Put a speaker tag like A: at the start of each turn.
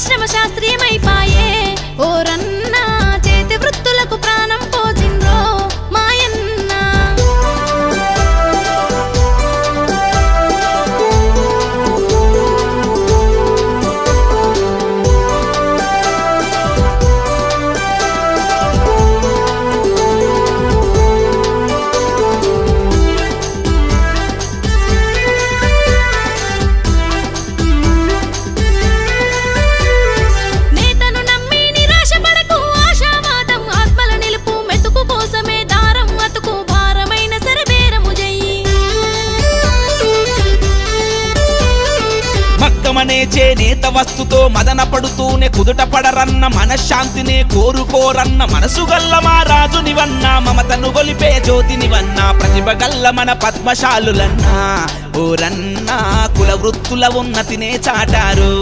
A: పరిశ్రమ శాస్త్రీయమైపాయే ఓరన్నా చేతి వృత్తులకు ప్రాణం పోసిండ్రో మాయన్న
B: చేనేత వస్తుతో మదన పడుతూనే కుదుట పడరన్న మనశ్శాంతినే కోరుకోరన్న మనసు గల్ల మా రాజునివన్నా మమతను గొలిపే జ్యోతినివన్నా ప్రతిభ గల్ల మన పద్మశాలులన్నా ఓరన్నా కుల వృత్తుల ఉన్నతినే చాటారు